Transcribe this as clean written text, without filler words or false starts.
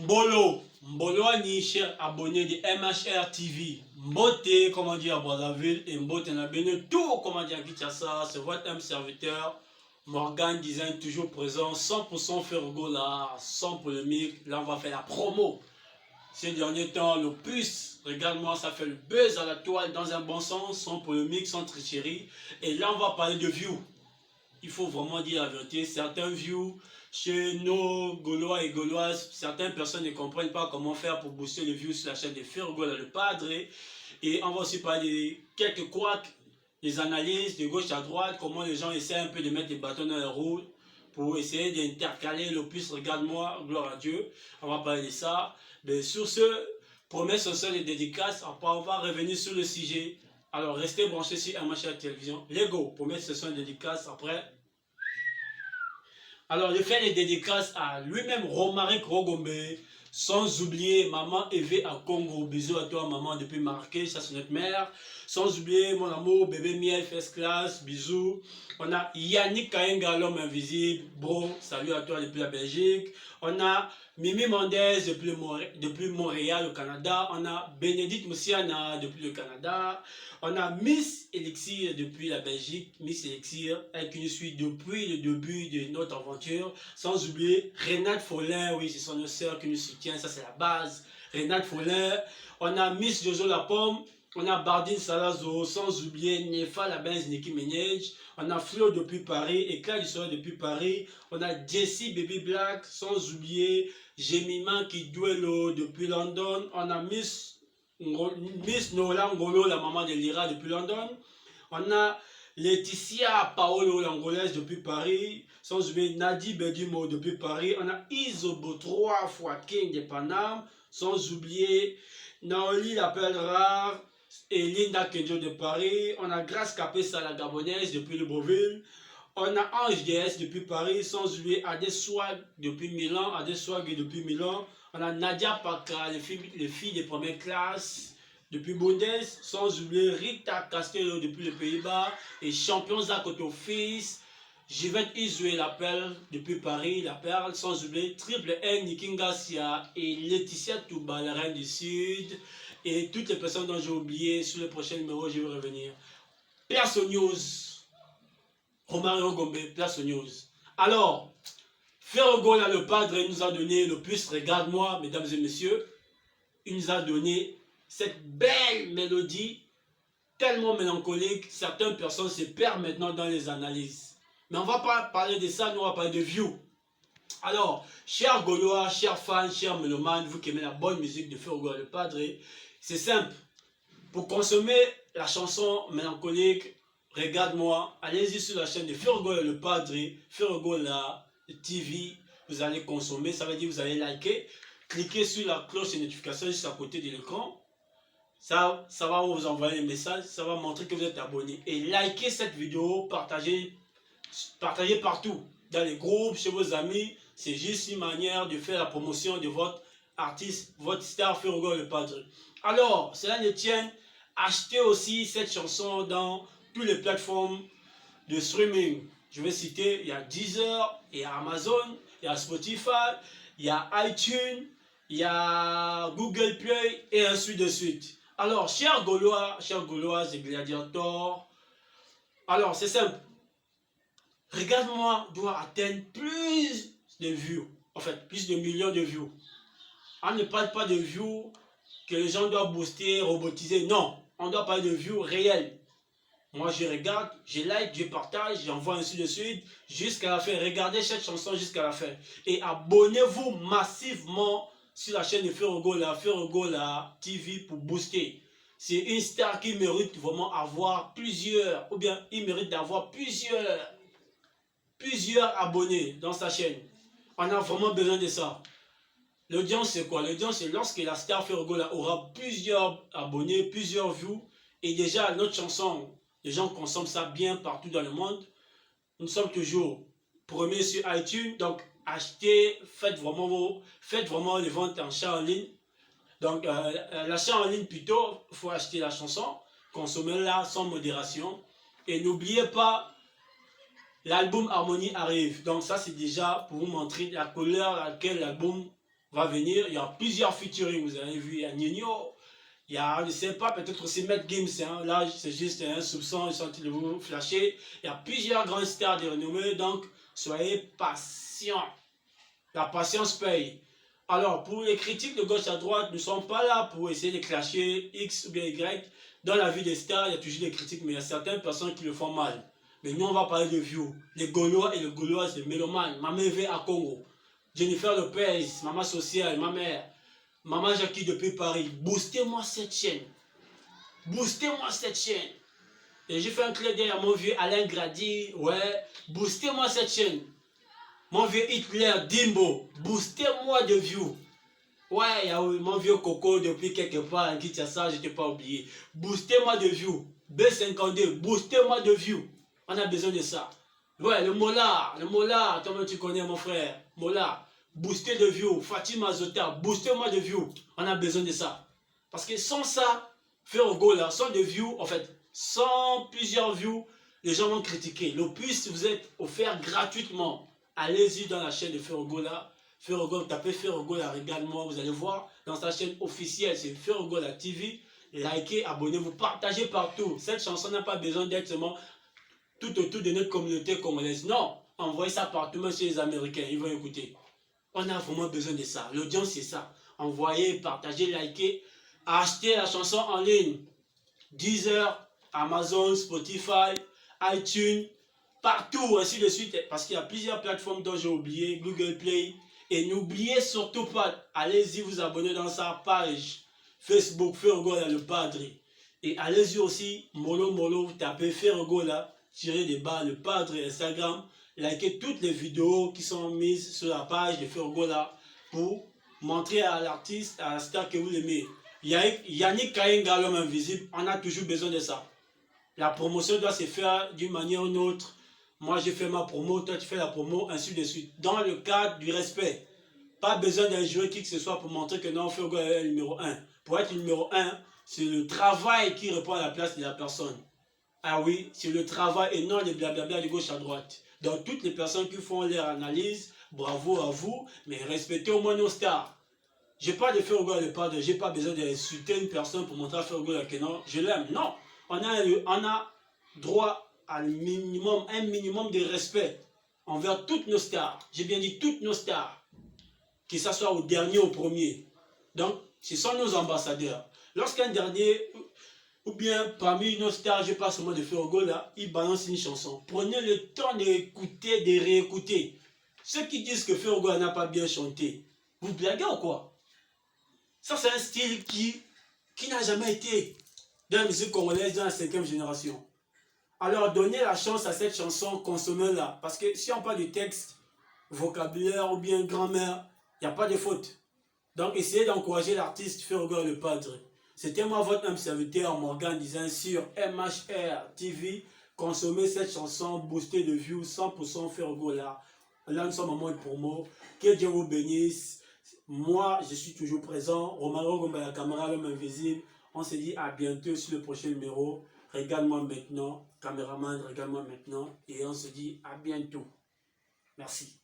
Mbolo Ani, cher abonné de MHR TV. Mbote, comment dire, à Brazzaville, et Mbote n'a bien tout, comment dire, à Kinshasa. C'est votre âme serviteur, Morgan Design, toujours présent, 100% Fergo là, sans polémique. Là, on va faire la promo. Ces derniers temps, le plus, regarde-moi, ça fait le buzz à la toile dans un bon sens, sans polémique, sans tricherie. Et là, on va parler de views. Il faut vraiment dire la vérité. Certains views chez nos Gaulois et Gauloises, certaines personnes ne comprennent pas comment faire pour booster les views sur la chaîne de Fergo, le Padre. Et on va aussi parler de quelques couacs, des analyses de gauche à droite, comment les gens essaient un peu de mettre des bâtons dans les roues pour essayer d'intercaler le plus. Regarde-moi, gloire à Dieu. On va parler de ça. Mais sur ce, promesse sociale et dédicace, après on va revenir sur le sujet. Alors restez branchés sur MHR Télévision. Lego, promesse sociale et dédicace après. Alors je fais les dédicaces à lui-même Romaric Rogombe, sans oublier maman Eve à Congo. Bisous à toi maman depuis Marqué, ça c'est notre mère. Sans oublier mon amour bébé Miel First Class, bisous. On a Yannick Kayenga, l'homme invisible, bro, salut à toi depuis la Belgique. On a Mimi Mendez depuis Montréal au Canada. On a Bénédicte Moussiana depuis le Canada. On a Miss Elixir depuis la Belgique. Miss Elixir, elle qui nous suit depuis le début de notre aventure. Sans oublier Renate Follin, oui, c'est son sœur qui nous soutient, ça c'est la base. Renate Follin. On a Miss Jojo La Pomme. On a Bardine Salazo, sans oublier Nefa la Benz Niki Ménage. On a Flo depuis Paris, Éclat du soir depuis Paris. On a Jessie Baby Black, sans oublier Jemima Kiduelo depuis London. On a Miss Nola Ngolo, la maman de Lyra depuis London. On a Laetitia Paolo, l'angolaise depuis Paris. Sans oublier Nadi Bedimo depuis Paris. On a Isobo 3 fois King de Paname. Sans oublier Naoli la Perle Rare et Linda Kedjo de Paris. On a Grace Capessa la Gabonaise depuis Libreville. On a Ange DS depuis Paris, sans oublier Adeswag depuis Milan, Adeswag depuis Milan. On a Nadia Paka, les filles de première classe depuis Bundes, sans oublier Rita Castello depuis les Pays-Bas et Champion Zakoto Fils. Jivette Isoué la Perle depuis Paris, la Perle, sans oublier Triple N Nikingasia et Laetitia Touba, la Reine du Sud. Et toutes les personnes dont j'ai oublié, sur le prochain numéro, je vais revenir. Place aux news. Romario Gombe, place aux news. Alors, Fergo, là, le Padre, nous a donné le plus, regarde-moi, mesdames et messieurs, il nous a donné cette belle mélodie, tellement mélancolique, certaines personnes se perdent maintenant dans les analyses. Mais on ne va pas parler de ça, nous on va parler de view. Alors, chers Gaulois, chers fans, chers mélomanes, vous qui aimez la bonne musique de Fergo, le Padre, c'est simple. Pour consommer la chanson mélancolique, regarde-moi, allez-y sur la chaîne de Fergo le Padre, Fergo la TV, vous allez consommer, ça veut dire vous allez liker, cliquez sur la cloche de notification juste à côté de l'écran, ça va vous envoyer un message, ça va montrer que vous êtes abonné. Et likez cette vidéo, partagez partout, dans les groupes, chez vos amis, c'est juste une manière de faire la promotion de votre artiste, votre star Fergo le Padre. Alors, cela ne tient, achetez aussi cette chanson dans toutes les plateformes de streaming. Je vais citer, il y a Deezer, il y a Amazon, il y a Spotify, il y a iTunes, il y a Google Play et ainsi de suite. Alors, chers Gaulois, chers Gauloises et Gladiators, alors c'est simple. Regarde-moi doit atteindre plus de views, en fait, plus de millions de views. On ne parle pas de views que les gens doivent booster, robotiser. Non, on doit parler de views réelles. Moi, je regarde, je like, je partage, j'envoie ainsi de suite jusqu'à la fin. Regardez cette chanson jusqu'à la fin. Et abonnez-vous massivement sur la chaîne de Fergo la TV pour booster. C'est une star qui mérite vraiment avoir plusieurs, ou bien il mérite d'avoir plusieurs abonnés dans sa chaîne. On a vraiment besoin de ça. L'audience, c'est quoi? L'audience, c'est lorsque la star Fergo aura plusieurs abonnés, plusieurs views. Et déjà, notre chanson, les gens consomment ça bien partout dans le monde. Nous sommes toujours premiers sur iTunes. Donc, achetez, faites vraiment les ventes en achat en ligne. Donc, l'achat en ligne plutôt, il faut acheter la chanson, consommez-la sans modération. Et n'oubliez pas, l'album Harmonie arrive. Donc, ça, c'est déjà pour vous montrer la couleur à laquelle l'album va venir. Il y a plusieurs featuring, vous avez vu, il y a Nino, il y a, je ne sais pas, peut-être aussi Matt Gims, hein. Là c'est juste un soupçon, ils sont en train de vous flasher. Il y a plusieurs grandes stars de renommée, donc soyez patients. La patience paye. Alors, pour les critiques de gauche à droite, nous ne sommes pas là pour essayer de clasher X ou bien Y. Dans la vie des stars, il y a toujours des critiques, mais il y a certaines personnes qui le font mal. Mais nous, on va parler de view. Les Gaulois et les Gauloises, les mélomanes. Maman Eve à Congo. Jennifer Lopez, maman sociale, ma mère. Maman Jackie depuis Paris. Boostez-moi cette chaîne. Boostez-moi cette chaîne. Et j'ai fait un clin d'œil à mon vieux Alain Grady. Ouais, boostez-moi cette chaîne. Mon vieux Hitler, Dimbo, boostez-moi de view. Ouais, il y a mon vieux Coco depuis quelque part, en Kinshasa, je ne t'ai pas oublié. Boostez-moi de view. B52, boostez-moi de view. On a besoin de ça. Ouais, le Mola, toi-même tu connais mon frère. Mola, boostez de view. Fatima Zota, boostez-moi de view. On a besoin de ça. Parce que sans ça, Ferrogo là, sans de view, en fait, sans plusieurs views, les gens vont critiquer. Le plus vous êtes offert gratuitement. Allez-y dans la chaîne de Ferrogo là. Ferrogo, tapez Ferrogo là, regarde-moi, vous allez voir. Dans sa chaîne officielle, c'est Ferrogo la TV. Likez, abonnez-vous, partagez partout. Cette chanson n'a pas besoin d'être seulement tout autour de notre communauté congolaise. Non, envoyez ça partout, même chez les Américains, ils vont écouter. On a vraiment besoin de ça. L'audience, c'est ça. Envoyez, partagez, likez. Achetez la chanson en ligne. Deezer, Amazon, Spotify, iTunes, partout, ainsi de suite, parce qu'il y a plusieurs plateformes dont j'ai oublié, Google Play. Et n'oubliez surtout pas, allez-y vous abonner dans sa page Facebook, Ferrogo là, le Padre. Et allez-y aussi, vous tapez Ferrogo là, tirez des bas, le Padre, Instagram. Likez toutes les vidéos qui sont mises sur la page de Ferrogo là pour montrer à l'artiste, à la star que vous l'aimez. Yannick Kayenga, l'homme invisible, on a toujours besoin de ça. La promotion doit se faire d'une manière ou d'une autre. Moi, j'ai fait ma promo, toi, tu fais la promo, ainsi de suite. Dans le cadre du respect. Pas besoin d'injurer qui que ce soit pour montrer que non, Ferrogo est le numéro 1. Pour être le numéro 1, c'est le travail qui répond à la place de la personne. Ah oui, c'est le travail et non les blablabla de gauche à droite. Donc, toutes les personnes qui font leur analyse, bravo à vous, mais respectez au moins nos stars. J'ai pas de Ferrogo à l'épargne, j'ai pas besoin d'insulter une personne pour montrer à Ferrogo que non, je l'aime. Non, on a droit à un minimum de respect envers toutes nos stars. J'ai bien dit toutes nos stars, que ce soit au dernier ou au premier. Donc, ce sont nos ambassadeurs. Lorsqu'un dernier, ou bien parmi nos stars, je passe au mot de Ferrogo là, il balance une chanson. Prenez le temps d'écouter, de réécouter. Ceux qui disent que Ferrogo n'a pas bien chanté, vous blaguez ou quoi? Ça, c'est un style qui n'a jamais été dans la musique congolaise dans la 5e génération. Alors, donnez la chance à cette chanson, consommez-la. Parce que si on parle de texte, vocabulaire ou bien grammaire, il n'y a pas de faute. Donc, essayez d'encourager l'artiste Ferrogo le Padre. C'était moi, votre homme serviteur, Morgan, disant sur MHR TV, consommez cette chanson, boostée de views, 100% Ferrogo là. Là, nous sommes en mode promo. Que Dieu vous bénisse. Moi, je suis toujours présent. Romaro Gomba, la caméra, l'homme invisible. On se dit à bientôt sur le prochain numéro. Regarde-moi maintenant. Caméraman, regarde-moi maintenant. Et on se dit à bientôt. Merci.